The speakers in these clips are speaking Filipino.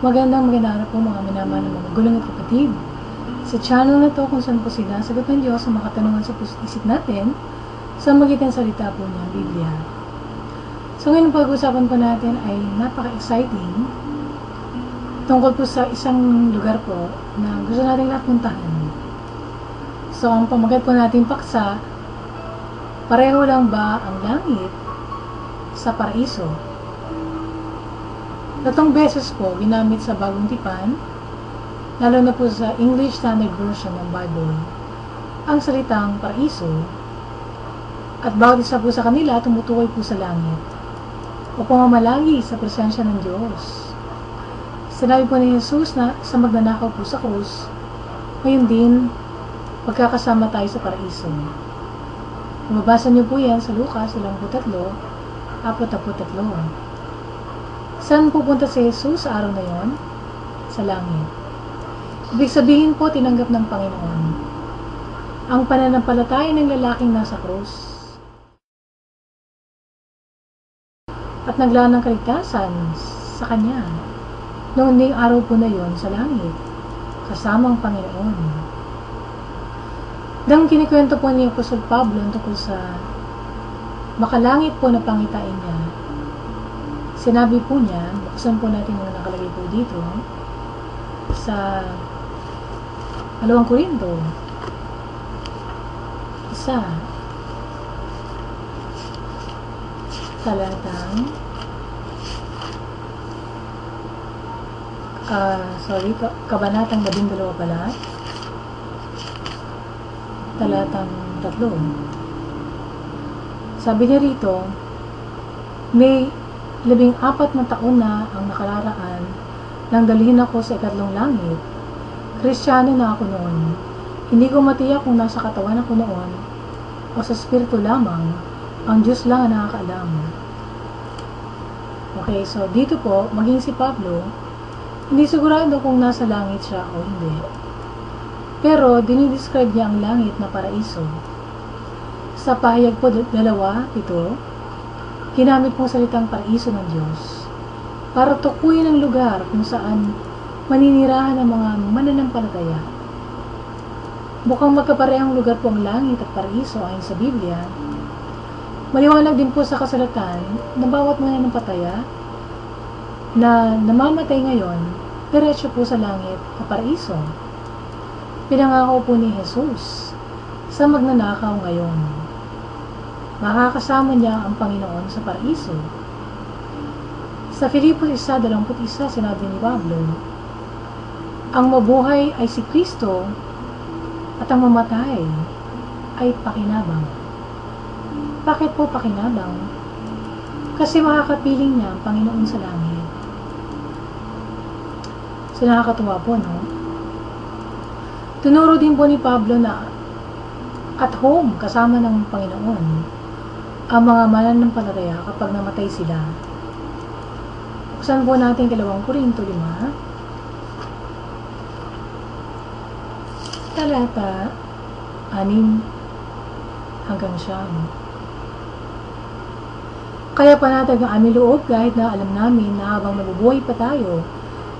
Magandang araw po mga minamahal ng mga magulang at kapatid. Sa channel na to kung saan po sinasagot ng Diyos ang mga katanungan sa puso't isip natin sa magitan salita po niya, Biblia. So ngayon pag-usapan po natin ay napaka-exciting tungkol po sa isang lugar po na gusto natin lahat puntahan. So ang pamagat po natin paksa, pareho lang ba ang langit sa paraiso? Tatlong beses po ginamit sa Bagong Tipan, lalo na po sa English Standard Version ng Bible, ang salitang paraiso, at bawat isa po sa kanila tumutukoy po sa langit o pamamalagi sa presensya ng Diyos. Sinabi po ni Jesus na sa magnanakaw po sa krus, ngayon din magkakasama tayo sa paraiso. Mababasa niyo po yan sa Lucas 23:43. Saan pupunta si Jesus sa araw na yon? Sa langit. Ibig sabihin po, tinanggap ng Panginoon ang pananampalataya ng lalaking nasa krus at naglaan ng kaligtasan sa Kanya noong ding araw po na yon sa langit, kasama ang Panginoon. Nang kinikwento po ni Apostol Pablo tungkol sa makalangit po na pangitain niya, sinabi po niya, buksan po natin yung nakalagay po dito, sa 2 Korinto, 1, talatang, kabanatang 12 pala, talatang 3. Sabi niya rito, may 14 na taon na ang nakalaraan nang dalhin ako sa ikatlong langit. Kristiyano na ako noon. Hindi ko matiyak kung nasa katawan ako noon o sa spirito lamang. Ang Diyos lang ang nakakaalam. Okay, so dito po, maging si Pablo, hindi sigurado kung nasa langit siya o hindi. Pero dinidescribe niya ang langit na paraiso. Sa pahayag po 2:7, ginamit pong salitang paraiso ng Diyos para tukuyin ang lugar kung saan maninirahan ang mga mananampalataya. Mukhang magkaparehang lugar po ang langit at paraiso ayon sa Biblia. Maliwanag din po sa kasulatan na bawat mananampalataya na namamatay ngayon, diretso po sa langit at paraiso. Pinangako po ni Jesus sa magnanakaw ngayon. Makakasama niya ang Panginoon sa paraiso. Sa Filipos 1:21, sinabi ni Pablo, ang mabuhay ay si Kristo at ang mamatay ay pakinabang. Bakit po pakinabang? Kasi makakapiling niya ang Panginoon sa langit. So nakakatuwa po, no? Tinuro din po ni Pablo na at home kasama ng Panginoon ang mga mananampalataya kapag namatay sila. Buksan po natin 2 Korinto 5, talata 6-9. Kaya panatag ang aming loob kahit na alam namin na habang nabubuhay pa tayo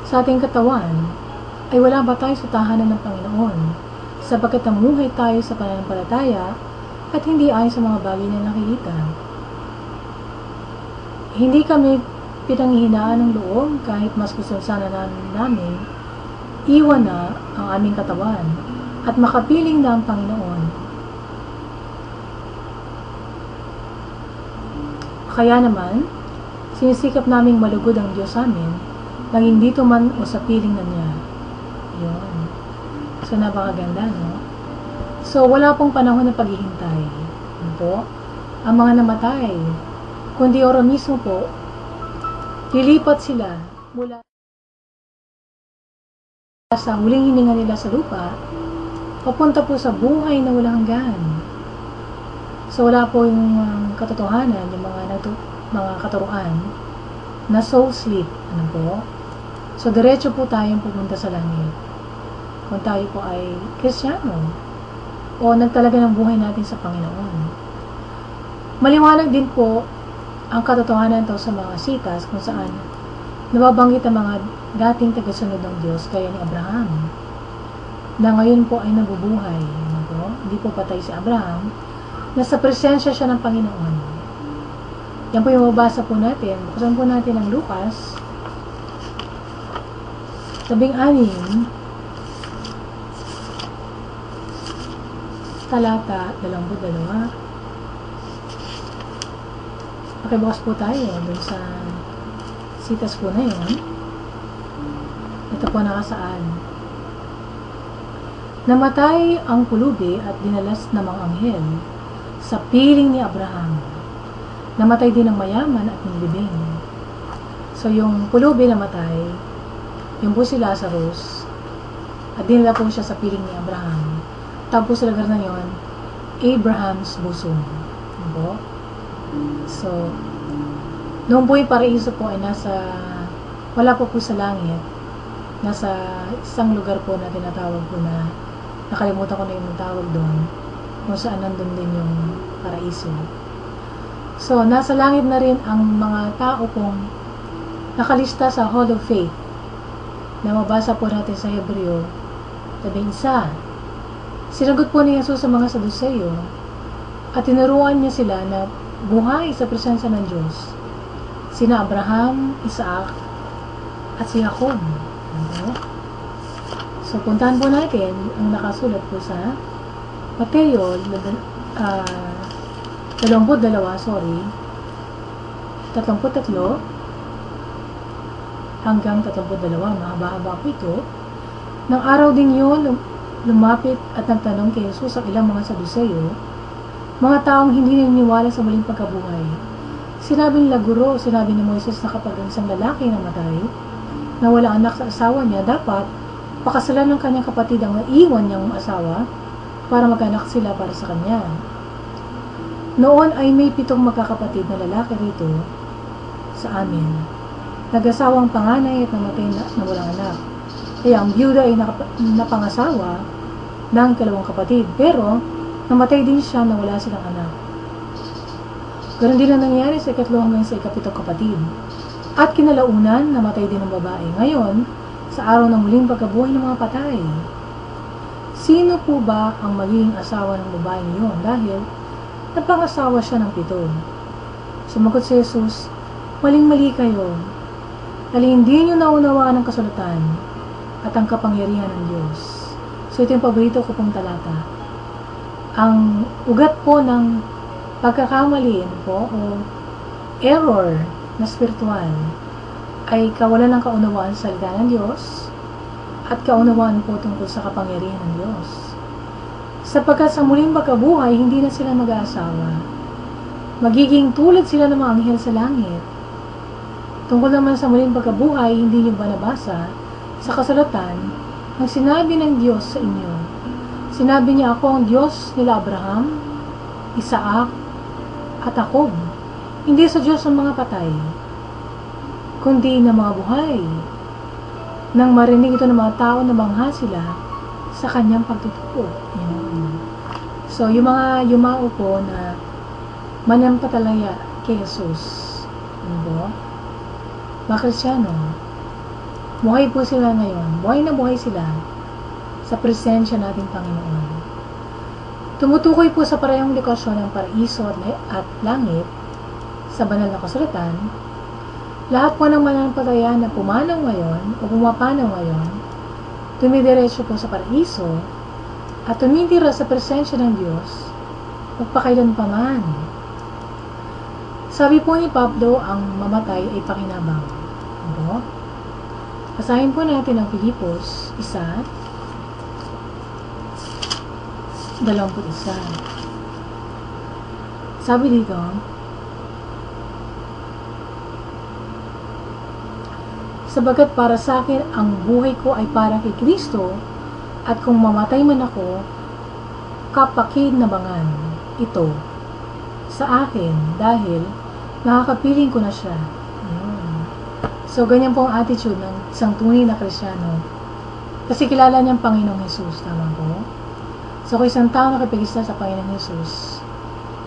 sa ating katawan, ay wala ba tayo sa tahanan ng Panginoon, sapagkat namuhay tayo sa pananampalataya at hindi ayon sa mga bagay na nakikita. Hindi kami pinanghihinaan ng loob kahit mas gusto sana namin iwan na ang aming katawan at makapiling na ang Panginoon. Kaya naman, sinisikap naming malugod ang Diyos sa amin, maging dito man o sa piling na niya. Yun. So, napakaganda, no? So, wala pong panahon na paghihintay. Ano po? Ang mga namatay, kundi ora mismo po, lilipat sila mula sa huling hininga nila sa lupa, papunta po sa buhay na walang hanggan. So, wala po yung katotohanan, yung mga katuruan na soul sleep. Ano po? So, diretso po tayong pupunta sa langit. Kung tayo po ay Kristiyano o nagtalaga ng buhay natin sa Panginoon. Maliwanag din po ang katotohanan to sa mga sitas kung saan nababanggit ang mga dating tagasunod ng Diyos kaya ni Abraham, na ngayon po ay nabubuhay. Ano po? Hindi po patay si Abraham, nasa presensya siya ng Panginoon. Yan po yung mabasa po natin. Buksan po natin ang Lucas 16, talata 22. Pakibukas po tayo dun sa sitas po na yun. Ito po nakasaad. Namatay ang pulubi at dinalas ng mga anghel sa piling ni Abraham. Namatay din ang mayaman at nilibing. So yung pulubi namatay, yung po si Lazarus, at dinala po siya sa piling ni Abraham. Tawag po sa lugar na yun, Abraham's bosom. Ano po? So, noong po yung paraiso po ay wala po sa langit. Nasa isang lugar po na tinatawag po na, nakalimutan ko na yung tawag doon, kung saan nandun din yung paraiso. So, nasa langit na rin ang mga tao pong nakalista sa Hall of Faith, na mabasa po natin sa Hebreo 11. Sinagot po ni Jesus sa mga Saduceo at tinuruan niya sila na buhay sa presensya ng Diyos. Sina Abraham, Isaac, at si Jacob. Okay? So, puntahan po natin ang nakasulat po sa Mateo 33, hanggang 32, mahaba-haba po ito. Nang araw din yun, lumapit at nagtanong kay Jesus ang ilang mga Saduceo, mga taong hindi naniniwala sa muling pagkabuhay. Sinabi nila, Guro, sinabi ni Moises na kapag ang isang lalaki namatay, na walang anak sa asawa niya, dapat pakasalan ng kanyang kapatid ang naiwan niyang asawa para mag-anak sila para sa kanya. Noon ay may 7 magkakapatid na lalaki rito sa amin. Nag-asawang panganay at namatay na walang anak. Kaya ang byuda ay napangasawa ng 2 kapatid. Pero, namatay din siya na wala silang anak. Ganon din ang nangyari sa 3 hanggang sa 7 kapatid. At kinalaunan, namatay din ang babae. Ngayon, sa araw ng muling pagkabuhay ng mga patay, sino po ba ang magiging asawa ng babaeng iyon? Dahil, napangasawa siya ng 7. Sumagot si Jesus, maling-mali kayo. Dahil hindi nyo naunawaan ang kasulatan at ang kapangyarihan ng Diyos. So ito yung paborito ko pong talata. Ang ugat po ng pagkakamali po o error na spiritual ay kawalan ng kaunawaan sa salita ng Diyos at kaunawaan po tungkol sa kapangyarihan ng Diyos. Sapagkat sa muling pagkabuhay, hindi na sila mag-aasawa. Magiging tulad sila ng mga anghel sa langit. Tungkol naman sa muling pagkabuhay, hindi niyo ba nabasa sa kasulatan ang sinabi ng Diyos sa inyo? Sinabi niya, ako ang Diyos nila Abraham, Isaac, at Jacob. Hindi sa Diyos ng mga patay, kundi ng mga buhay. Nang marinig ito ng mga tao na bangha sila sa kanyang pagtutuo. So, yung mga yumao po na manampatalaya kay Jesus, ano po? Mga Kristiyano, buhay po sila ngayon. Buhay na buhay sila sa presensya nating Panginoon. Tumutukoy po sa parehong lokasyon ng paraiso at langit sa banal na kasulatan. Lahat po ng mananampalataya na pumanaw ngayon o pumapanaw ngayon, tumidiretso po sa paraiso at tumitira sa presensya ng Diyos magpakailanpaman. Sabi po ni Pablo, ang mamatay ay pakinabang. Ano? Basahin po natin ang Filipos 1:21. Sabi dito, sabagat para sa akin, ang buhay ko ay para kay Kristo, at kung mamatay man ako, kapakinabangan ito sa akin dahil nakakapiling ko na siya. So, ganyan po ang attitude ng isang tunay na Kristiyano. Kasi kilala niyang Panginoong Jesus, tama po? So, kung isang tao nakipag-isa sa Panginoong Jesus,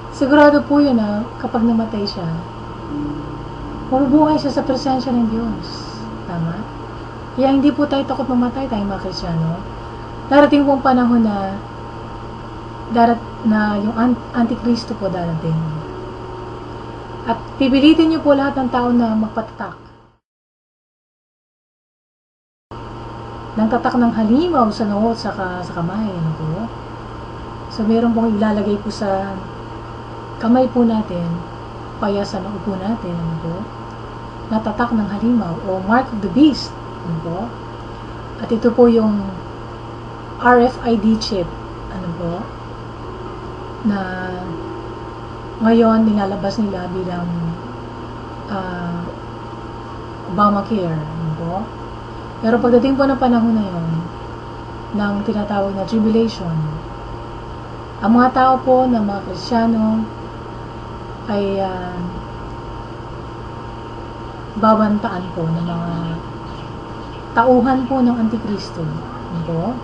sigurado po yun na kapag namatay siya, mabubuhay siya sa presensya ng Diyos. Tama? Kaya hindi po tayo takot mamatay, tayong mga Kristiyano. Darating pong panahon na yung Antikristo po darating. At pipilitin niyo po lahat ng tao na magpatatak. Nang tatak ng halimaw sa noo at sa kamay. Ano po? So, meron pong ilalagay po sa kamay po natin, kaya sa noo po natin. Ano po? Natatak ng halimaw o mark of the beast. Ano po? At ito po yung RFID chip. Ano po? Na ngayon nilalabas nila bilang Obamacare. Ano po? Pero pagdating po ng panahon na yon, ng tinatawag na tribulation, ang mga tao po na mga Kristiyano ay babantaan po ng mga tauhan po ng Antikristo. Ano po?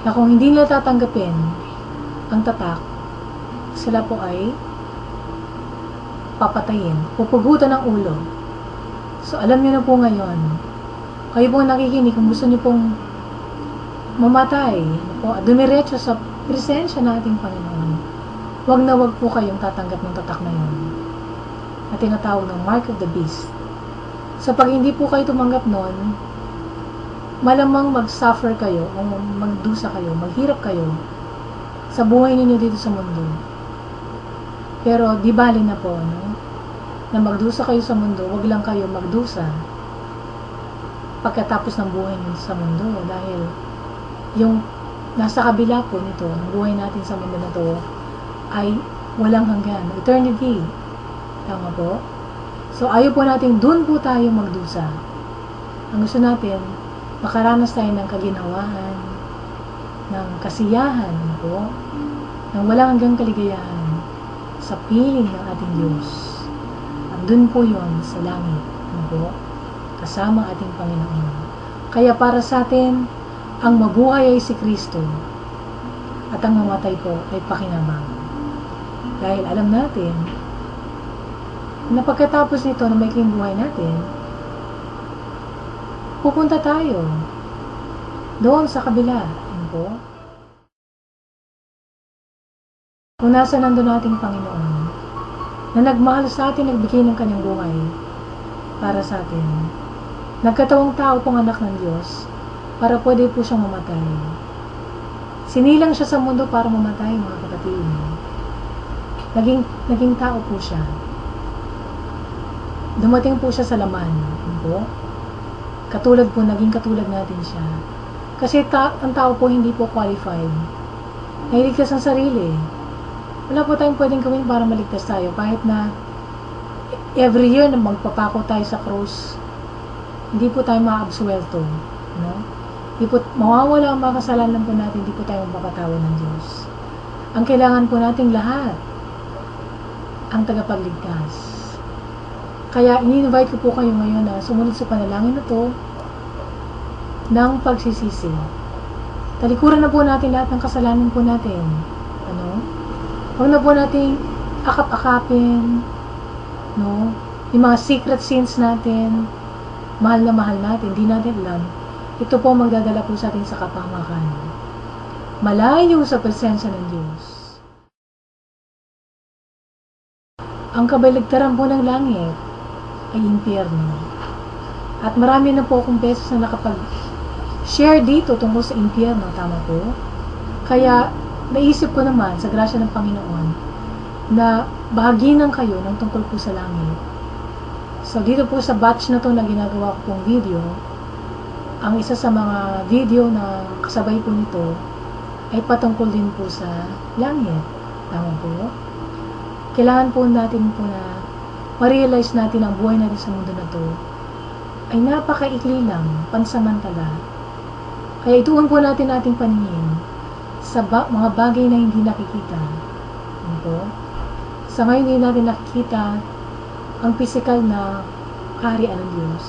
Na kung hindi nila tatanggapin ang tatak, sila po ay papatayin, pupugutan ng ulo. So, alam niyo na po ngayon, kayo po nakikinig, kung gusto niyo pong mamatay, po, dumiretso sa presensya ng ating Panginoon, wag na wag po kayong tatanggap ng tatak na yun, na tinatawag ng mark of the beast. So, pag hindi po kayo tumanggap nun, malamang mag-suffer kayo, o magdusa kayo, maghirap kayo, sa buhay ninyo dito sa mundo. Pero, di bali na po, no? Na magdusa kayo sa mundo, wag lang kayo magdusa pagkatapos ng buhay nyo sa mundo, dahil yung nasa kabila po nito, ang buhay natin sa mundo na to ay walang hanggan, eternity. Tama po? So, ayaw po natin dun po tayo magdusa. Ang gusto natin, makaranas tayo ng kaginhawaan, ng kasiyahan po, ng walang hanggang kaligayahan sa piling ng ating Diyos. At dun po yon sa langit, po, kasama ating Panginoon. Kaya para sa atin, ang mabuhay ay si Kristo at ang mamatay po ay pakinabang. Dahil alam natin na pagkatapos nito na maikling buhay natin, pupunta tayo doon sa kabila. Ano po? Kung nasa nandun nating Panginoon na nagmahal sa atin, nagbigay ng kanyang buhay para sa atin, nagkatawang tao pong anak ng Diyos para pwede po siyang mamatay. Sinilang siya sa mundo para mamatay, mga kapatid. Naging tao po siya. Dumating po siya sa laman. Ano po? Naging katulad natin siya. Kasi ang tao po hindi po qualified. Nailigtas ang sarili. Wala po tayong pwedeng gawin para maligtas tayo. Kahit na every year na magpapako tayo sa cross, hindi po tayo ma-absuelto. No? Hindi po, mawawala ang mga kasalanan po natin, hindi po tayo mapapatawad ng Diyos. Ang kailangan po nating lahat, ang tagapagligtas. Kaya ini-invite ko po kayo ngayon na sumunod sa panalangin na to ng pagsisisi. Talikuran na po natin lahat ng kasalanan po natin. Ano? Huwag na po natin akap-akapin, no? Yung mga secret sins natin, mahal na mahal natin, di natin alam. Ito po magdadala po sa atin sa kapahamakan. Malayo sa presensya ng Diyos. Ang kabaligtaran po ng langit ay impyerno. At marami na po akong beses na nakapag-share dito tungkol sa impyerno, tama po? Kaya naisip ko naman sa grasya ng Panginoon na bahaginan kayo ng tungkol po sa langit. So dito po sa batch na to na ginagawa ko pong video, ang isa sa mga video na kasabay po nito ay patungkol din po sa langit. Tama po? Kailangan po natin po na ma-realize natin ang buhay natin sa mundo na to ay napakaikli lang, pansamantala. Kaya ituon po natin ating paningin sa mga bagay na hindi nakikita. Ano po? Sa ngayon hindi natin nakikita ang physical na kaharian ng Diyos.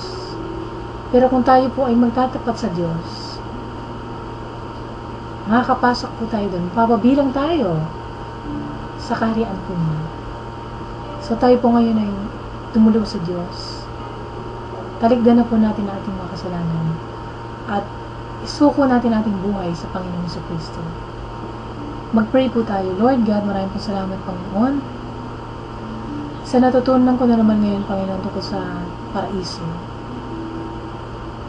Pero kung tayo po ay magtatapat sa Diyos, makakapasok po tayo doon, papabilang tayo sa kaharian po niya. So tayo po ngayon ay tumulong sa Diyos. talikdan na po natin ang ating mga kasalanan at isuko natin ating buhay sa Panginoong Jesucristo. Mag-pray po tayo. Lord God, maraming po salamat, Panginoon, sa natutunan ko na naman ngayon, Panginoon, tungkol sa paraiso.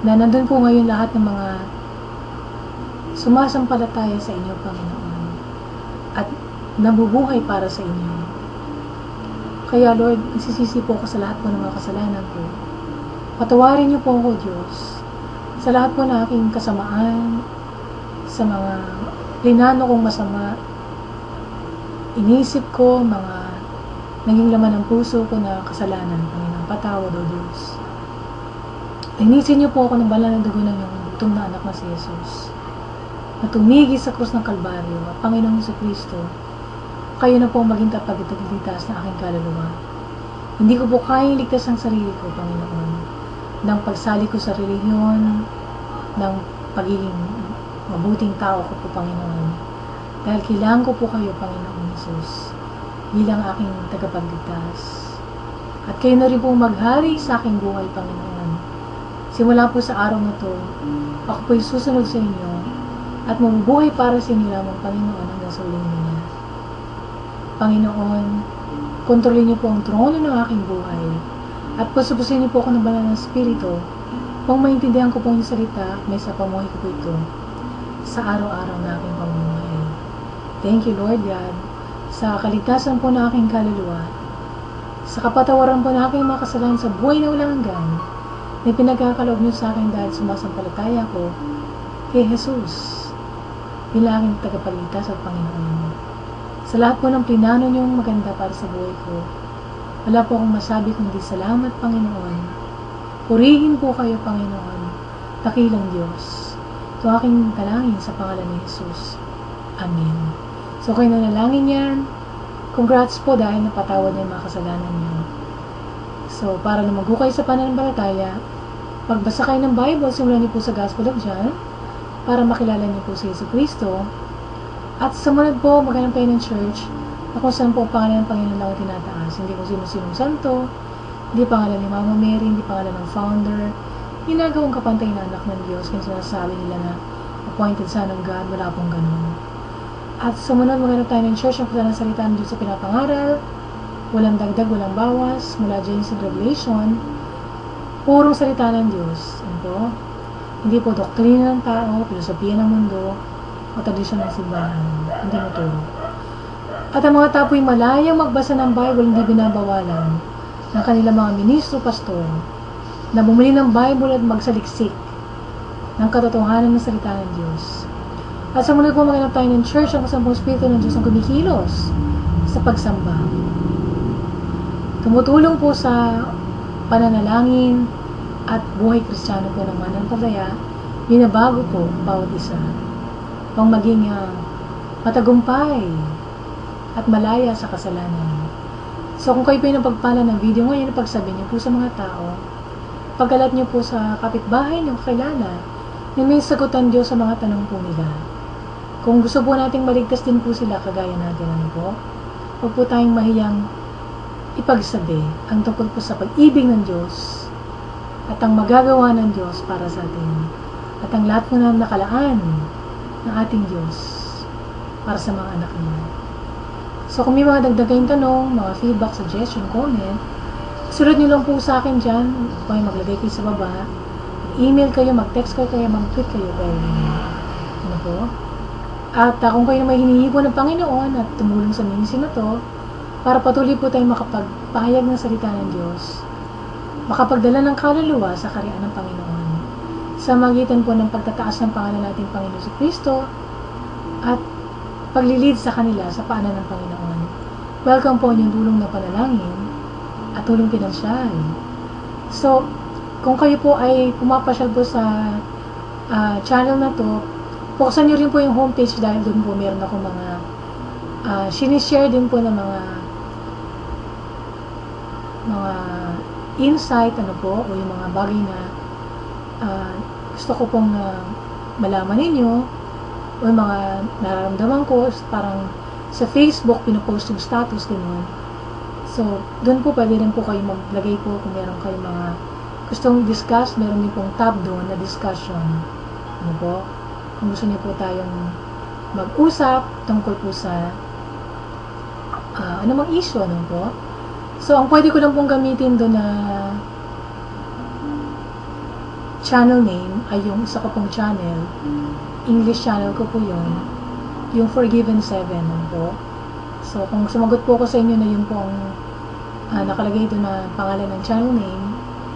Na nandun po ngayon lahat ng mga sumasampalataya sa inyo, Panginoon, at nabubuhay para sa inyo. Kaya, Lord, nagsisisi po ako sa lahat po ng mga kasalanan ko. Patawarin niyo po ako, Diyos, sa lahat po na aking kasamaan, sa mga plinano kong masama, inisip ko, mga naging laman ng puso ko na kasalanan, Panginoon, patawad, O Diyos. Linisin niyo po ako ng banal na dugo ng iyong butong na anak na si Jesus, na tumigi sa krus ng Kalbaryo, at Panginoong Jesucristo, kayo na po maging tagapagligtas na aking kaluluwa. Hindi ko po kayang ligtas ang sarili ko, Panginoon, ng pagsali ko sa relihiyon, ng pagiging mabuting tao ko po, Panginoon. Dahil kailangan ko po kayo, Panginoong Jesus, bilang aking tagapagligtas. At kayo na rin po maghari sa aking buhay, Panginoon. Simula po sa araw na to, ako po'y susunod sa inyo at mabubuhay para sa inyo lamang, Panginoon, hanggang sa uling niya. Panginoon, kontrolin niyo po ang trono ng aking buhay at pusupusin niyo po ako ng banal ng Espiritu kung maintindihan ko po yung salita at may sa pamuhay ko po ito sa araw-araw na aking pamumuhay. Thank you, Lord God, sa kaligtasan po na aking kaluluwa, sa kapatawaran po na aking mga kasalanan sa buhay na walang hanggan, na pinagkakaloob niyo sa akin dahil sumasampalataya ko kay Jesus bilang aking tagapagligtas at Panginoon. Sa lahat po ng plinano niyong maganda para sa buhay ko, wala po akong masabi kundi salamat, Panginoon. Purihin po kayo, Panginoon, dakilang Diyos. Ito aking dalangin sa pangalan ni Jesus. Amen. So kayo nanalangin yan. Congrats po dahil napatawad niya yung mga kasalanan niyo. So para na maghukay sa pananampalataya, pagbasa kayo ng Bible, simulan niyo po sa Gospel of John para makilala niyo po si Jesucristo. At sumunod po, maghanap kayo ng church na kung saan po ang pangalan ng Panginoon lang tinataas. Hindi kung sino-sinong santo, hindi pangalan ni Mama Mary, hindi pangalan ng founder, ginagawang kapantay na anak ng Diyos, kung sinasabi nila na appointed son of God, wala pong ganun. At sumunod, maghanap tayo ng church na kung saan ang salita ng Diyos sa pinapangaral, walang dagdag, walang bawas, mula Genesis to Revelation, purong salita ng Diyos. Ano po? Hindi po doktrina ng tao, filosofiya ng mundo, o tradisyon ng simbahan. Hindi maturo. At ang mga tapo'y malayang magbasa ng Bible, hindi binabawalan ng kanilang mga ministro, pastor, na bumili ng Bible at magsaliksik ng katotohanan ng salita ng Diyos. At sa muli po maghanap tayo ng church ang kasampung Espiritu ng Diyos ang kumikilos sa pagsamba. Tumutulong po sa pananalangin at buhay Kristiyano po ng mananampalataya, binabago po bawat isa pang maging matagumpay at malaya sa kasalanan. So kung kayo po yung napagpala ng video ngayon, pagsabi niyo po sa mga tao, pagkalat niyo po sa kapitbahay niyo kakilala, na may sagutan Diyos sa mga tanong po nila. Kung gusto po nating maligtas din po sila, kagaya natin, ano po, huwag po tayong mahiyang ipagsabi ang tungkol po sa pag-ibig ng Diyos at ang magagawa ng Diyos para sa atin at ang lahat po na nakalaan ng ating Diyos para sa mga anak niya. So kung may mga dagdag kayong tanong, mga feedback, suggestion, comment, sulat niyo lang po sa akin dyan, kung maglagay kayo sa baba, email kayo, mag-text kayo, kaya mag-tweet kayo kayo. Ano po? At kung kayo na may hinihipo ng Panginoon at tumulong sa ministry na to, para patuloy po tayong makapagpahayag ng salita ng Diyos, makapagdala ng kaluluwa sa karyaan ng Panginoon, sa magitan po ng pagtataas ng pangalan nating Panginoon Jesucristo at paglilid sa kanila sa paanan ng Panginoon. Welcome po yung tulong na panalangin at tulong pinansyal. So, kung kayo po ay pumapasyal po sa channel na to, buksan nyo rin po yung homepage dahil doon po meron ako mga sinishare din po ng mga insight, ano po, o yung mga bagay na gusto ko pong malaman ninyo, o yung mga nararamdaman ko, parang sa Facebook, pinopost yung status, gano'n. So, doon po pwede rin po kayo maglagay po kung meron kayong mga gustong discuss, meron din pong tab doon na discussion. Ano po? Kung gusto niyo po tayong mag-usap tungkol po sa anumang issue, ano po? So, ang pwede ko lang pong gamitin doon na channel name ay yung isa ko pong channel. English channel ko po yun. Yung Forgiven 7, ano po? So, kung sumagot po ko sa inyo na yun po ang nakalagay doon na pangalan ng channel name,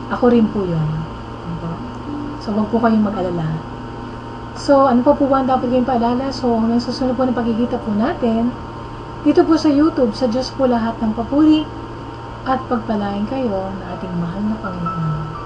ako rin po yun. Ano po? So, wag po kayong mag-alala. So, ano pa po ba ang dapat kayong paalala? So, hanggang susunod po na pagkikita po natin, dito po sa YouTube, sa Diyos po lahat ng papuri at pagpalain kayo na ating mahal na Panginoon.